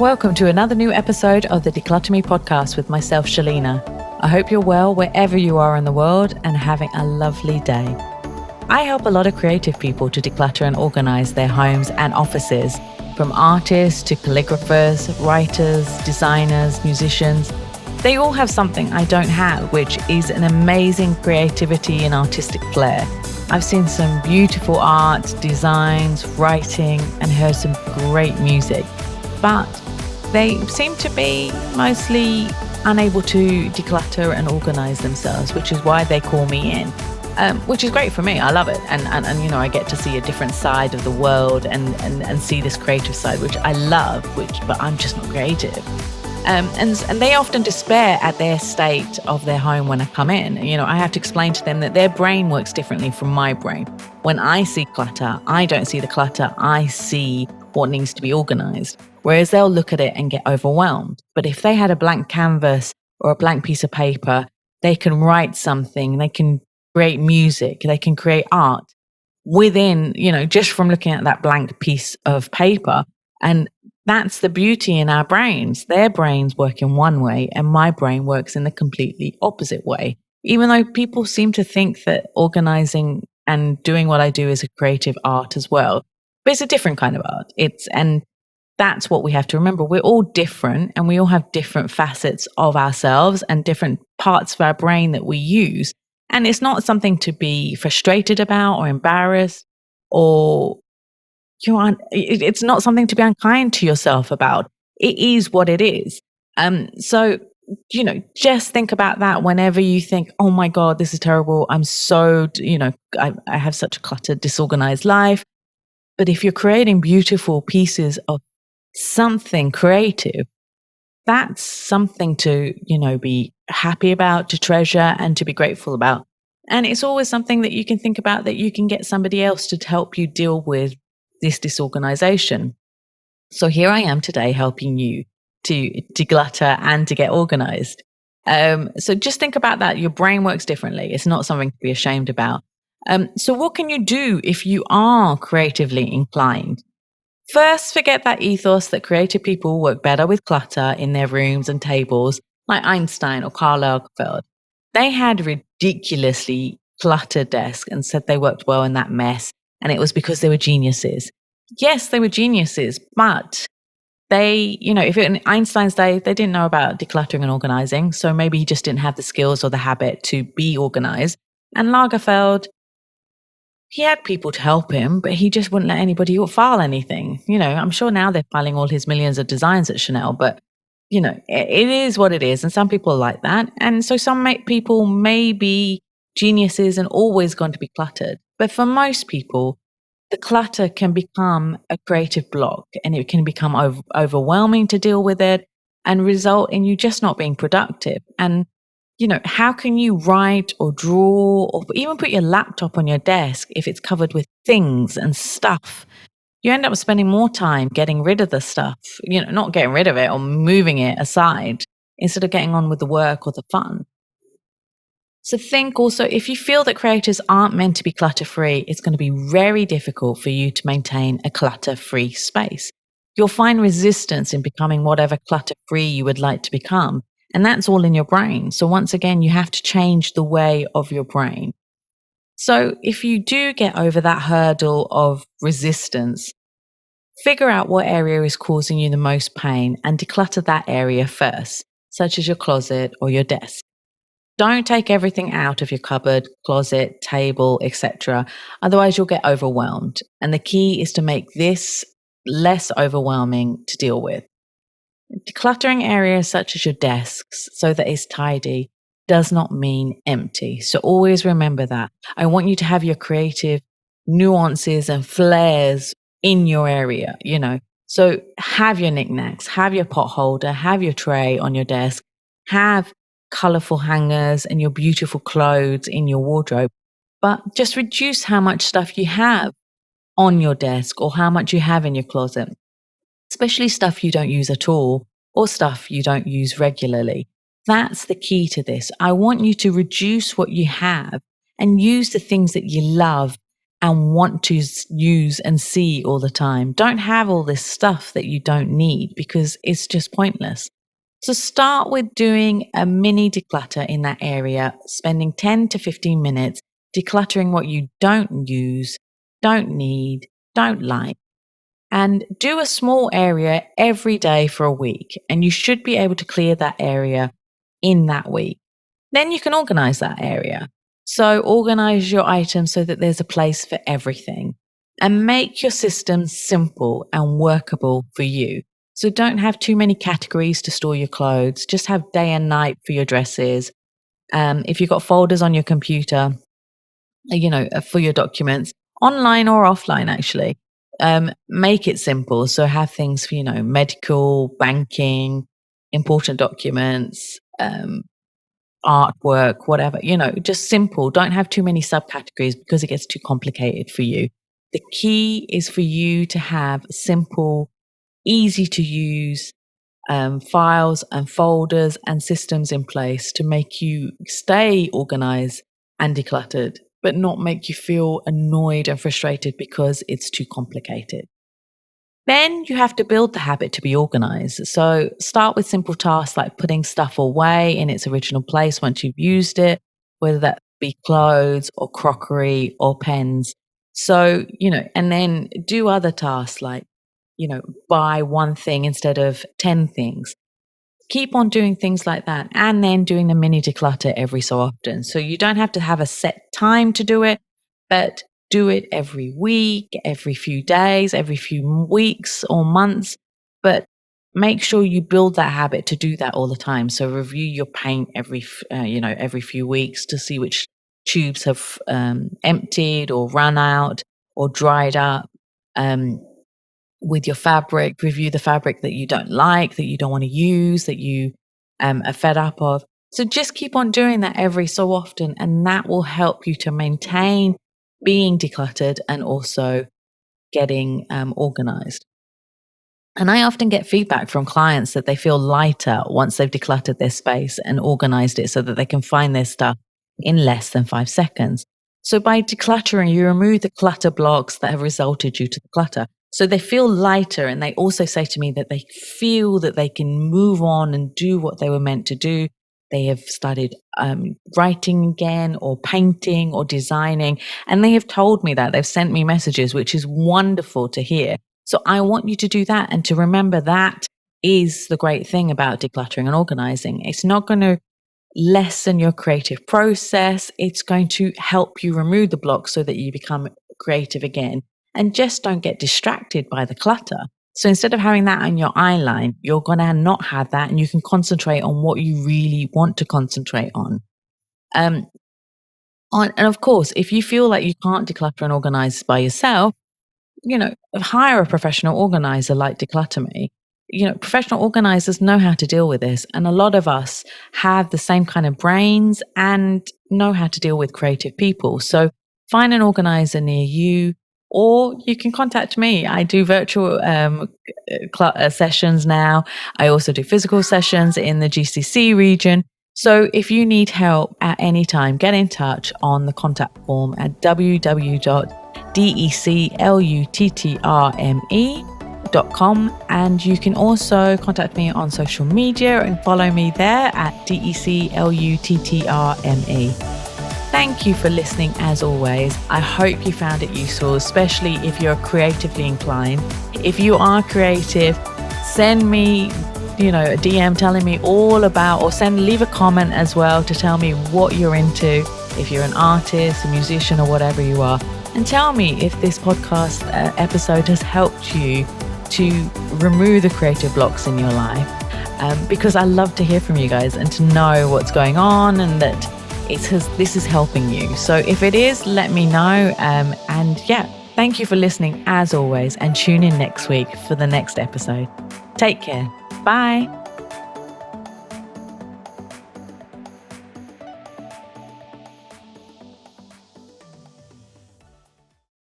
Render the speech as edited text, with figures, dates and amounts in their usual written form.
Welcome to another new episode of the Declutter Me podcast with myself, Shelina. I hope you're well wherever you are in the world and having a lovely day. I help a lot of creative people to declutter and organize their homes and offices, from artists to calligraphers, writers, designers, musicians. They all have something I don't have, which is an amazing creativity and artistic flair. I've seen some beautiful art, designs, writing, and heard some great music, but they seem to be mostly unable to declutter and organize themselves, which is why they call me in, which is great for me. I love it. And I get to see a different side of the world and see this creative side, which I love, but I'm just not creative. And they often despair at their state of their home when I come in. I have to explain to them that their brain works differently from my brain. When I see clutter, I don't see the clutter. I see what needs to be organized. Whereas they'll look at it and get overwhelmed. But if they had a blank canvas or a blank piece of paper, they can write something, they can create music, they can create art within, just from looking at that blank piece of paper. And that's the beauty in our brains. Their brains work in one way and my brain works in the completely opposite way. Even though people seem to think that organizing and doing what I do is a creative art as well. But it's a different kind of art. And that's what we have to remember. We're all different and we all have different facets of ourselves and different parts of our brain that we use. And it's not something to be frustrated about or embarrassed or it's not something to be unkind to yourself about. It is what it is. So just think about that whenever you think, oh my God, this is terrible. I'm so, I have such a cluttered, disorganized life. But if you're creating beautiful pieces of something creative, that's something to, be happy about, to treasure, and to be grateful about. And it's always something that you can think about that you can get somebody else to help you deal with this disorganization. So here I am today helping you to declutter and to get organized. So just think about that. Your brain works differently. It's not something to be ashamed about. So what can you do if you are creatively inclined? First, forget that ethos that creative people work better with clutter in their rooms and tables, like Einstein or Karl Lagerfeld. They had ridiculously cluttered desks and said they worked well in that mess, and it was because they were geniuses. Yes, they were geniuses, but they, if in Einstein's day, they didn't know about decluttering and organizing, so maybe he just didn't have the skills or the habit to be organized. And Lagerfeld, he had people to help him, but he just wouldn't let anybody file anything. I'm sure now they're filing all his millions of designs at Chanel, but, it is what it is. And some people are like that. And so some people may be geniuses and always going to be cluttered. But for most people, the clutter can become a creative block and it can become overwhelming to deal with it and result in you just not being productive. And how can you write or draw or even put your laptop on your desk if it's covered with things and stuff? You end up spending more time getting rid of the stuff, not getting rid of it or moving it aside instead of getting on with the work or the fun. So think also, if you feel that creators aren't meant to be clutter-free, it's going to be very difficult for you to maintain a clutter-free space. You'll find resistance in becoming whatever clutter-free you would like to become. And that's all in your brain. So once again, you have to change the way of your brain. So if you do get over that hurdle of resistance, figure out what area is causing you the most pain and declutter that area first, such as your closet or your desk. Don't take everything out of your cupboard, closet, table, etc. Otherwise, you'll get overwhelmed. And the key is to make this less overwhelming to deal with. Decluttering areas such as your desks so that it's tidy does not mean empty. So always remember that. I want you to have your creative nuances and flairs in your area, So have your knickknacks, have your pot holder, have your tray on your desk, have colorful hangers and your beautiful clothes in your wardrobe. But just reduce how much stuff you have on your desk or how much you have in your closet. Especially stuff you don't use at all or stuff you don't use regularly. That's the key to this. I want you to reduce what you have and use the things that you love and want to use and see all the time. Don't have all this stuff that you don't need because it's just pointless. So start with doing a mini declutter in that area, spending 10 to 15 minutes decluttering what you don't use, don't need, don't like. And do a small area every day for a week, and you should be able to clear that area in that week. Then you can organize that area. So organize your items so that there's a place for everything, and make your system simple and workable for you. So don't have too many categories to store your clothes. Just have day and night for your dresses. If you've got folders on your computer, for your documents, online or offline, actually, make it simple. So have things for, medical, banking, important documents, artwork, whatever, just simple. Don't have too many subcategories because it gets too complicated for you. The key is for you to have simple, easy to use files and folders and systems in place to make you stay organized and decluttered, but not make you feel annoyed and frustrated because it's too complicated. Then you have to build the habit to be organized. So start with simple tasks like putting stuff away in its original place once you've used it, whether that be clothes or crockery or pens. So, and then do other tasks like, buy one thing instead of 10 things. Keep on doing things like that, and then doing the mini declutter every so often. So you don't have to have a set time to do it, but do it every week, every few days, every few weeks or months. But make sure you build that habit to do that all the time. So review your paint every few weeks to see which tubes have emptied or run out or dried up. With your fabric, review the fabric that you don't like, that you don't want to use, that you are fed up of. So just keep on doing that every so often, and that will help you to maintain being decluttered and also getting organized. And I often get feedback from clients that they feel lighter once they've decluttered their space and organized it so that they can find their stuff in less than 5 seconds. So by decluttering, you remove the clutter blocks that have resulted due to the clutter. So they feel lighter, and they also say to me that they feel that they can move on and do what they were meant to do. They have started writing again or painting or designing, and they have told me that. They've sent me messages, which is wonderful to hear. So I want you to do that and to remember that is the great thing about decluttering and organizing. It's not going to lessen your creative process. It's going to help you remove the blocks so that you become creative again. And just don't get distracted by the clutter. So instead of having that on your eye line, you're going to not have that, and you can concentrate on what you really want to concentrate on. And of course, if you feel like you can't declutter and organize by yourself, hire a professional organizer like Declutter Me. Professional organizers know how to deal with this. And a lot of us have the same kind of brains and know how to deal with creative people. So find an organizer near you, or you can contact me. I do virtual sessions now. I also do physical sessions in the GCC region. So if you need help at any time, get in touch on the contact form at www.decluttrme.com, and you can also contact me on social media and follow me there at decluttrme. Thank you for listening as always. I hope you found it useful, especially if you're creatively inclined. If you are creative, send me a DM telling me all about, or leave a comment as well to tell me what you're into, if you're an artist, a musician, or whatever you are. And tell me if this podcast episode has helped you to remove the creative blocks in your life. Because I love to hear from you guys and to know what's going on and that this is helping you. So if it is, let me know. Thank you for listening as always, and tune in next week for the next episode. Take care. Bye.